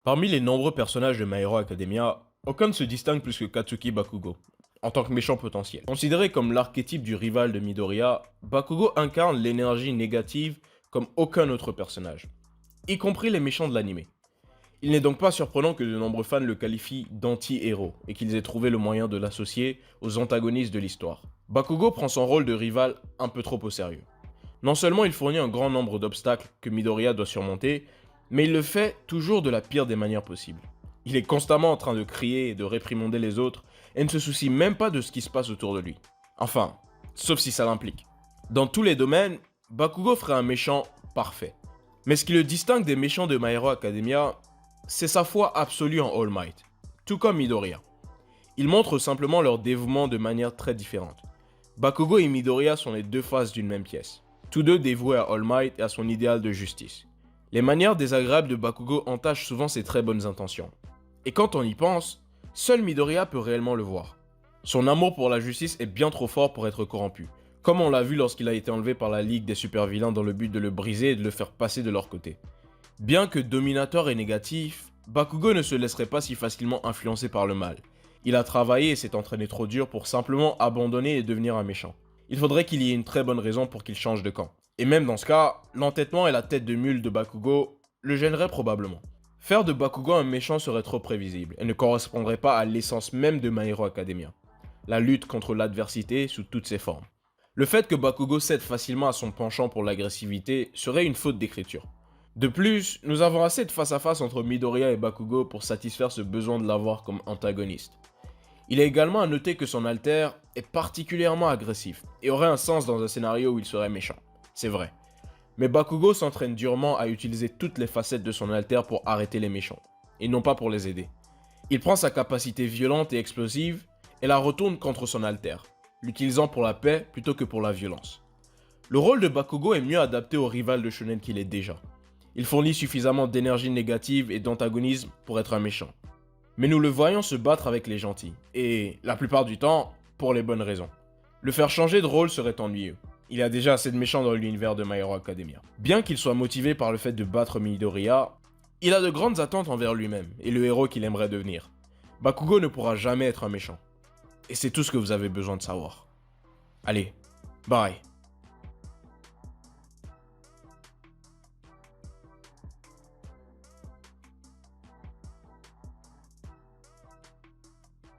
Parmi les nombreux personnages de My Hero Academia, aucun ne se distingue plus que Katsuki Bakugo, en tant que méchant potentiel. Considéré comme l'archétype du rival de Midoriya, Bakugo incarne l'énergie négative comme aucun autre personnage, y compris les méchants de l'anime. Il n'est donc pas surprenant que de nombreux fans le qualifient d'anti-héros et qu'ils aient trouvé le moyen de l'associer aux antagonistes de l'histoire. Bakugo prend son rôle de rival un peu trop au sérieux. Non seulement il fournit un grand nombre d'obstacles que Midoriya doit surmonter, mais il le fait toujours de la pire des manières possibles. Il est constamment en train de crier et de réprimander les autres et ne se soucie même pas de ce qui se passe autour de lui. Enfin, sauf si ça l'implique. Dans tous les domaines, Bakugo ferait un méchant parfait. Mais ce qui le distingue des méchants de My Hero Academia, c'est sa foi absolue en All Might, tout comme Midoriya. Ils montrent simplement leur dévouement de manière très différente. Bakugo et Midoriya sont les deux faces d'une même pièce, tous deux dévoués à All Might et à son idéal de justice. Les manières désagréables de Bakugo entachent souvent ses très bonnes intentions. Et quand on y pense, seul Midoriya peut réellement le voir. Son amour pour la justice est bien trop fort pour être corrompu, comme on l'a vu lorsqu'il a été enlevé par la Ligue des super-vilains dans le but de le briser et de le faire passer de leur côté. Bien que dominateur et négatif, Bakugo ne se laisserait pas si facilement influencer par le mal. Il a travaillé et s'est entraîné trop dur pour simplement abandonner et devenir un méchant. Il faudrait qu'il y ait une très bonne raison pour qu'il change de camp. Et même dans ce cas, l'entêtement et la tête de mule de Bakugo le gêneraient probablement. Faire de Bakugo un méchant serait trop prévisible et ne correspondrait pas à l'essence même de My Hero Academia. La lutte contre l'adversité sous toutes ses formes. Le fait que Bakugo cède facilement à son penchant pour l'agressivité serait une faute d'écriture. De plus, nous avons assez de face-à-face entre Midoriya et Bakugo pour satisfaire ce besoin de l'avoir comme antagoniste. Il est également à noter que son alter est particulièrement agressif et aurait un sens dans un scénario où il serait méchant. C'est vrai. Mais Bakugo s'entraîne durement à utiliser toutes les facettes de son alter pour arrêter les méchants, et non pas pour les aider. Il prend sa capacité violente et explosive et la retourne contre son alter, l'utilisant pour la paix plutôt que pour la violence. Le rôle de Bakugo est mieux adapté au rival de shonen qu'il est déjà. Il fournit suffisamment d'énergie négative et d'antagonisme pour être un méchant. Mais nous le voyons se battre avec les gentils, et la plupart du temps, pour les bonnes raisons. Le faire changer de rôle serait ennuyeux. Il y a déjà assez de méchants dans l'univers de My Hero Academia. Bien qu'il soit motivé par le fait de battre Midoriya, il a de grandes attentes envers lui-même et le héros qu'il aimerait devenir. Bakugo ne pourra jamais être un méchant. Et c'est tout ce que vous avez besoin de savoir. Allez, bye.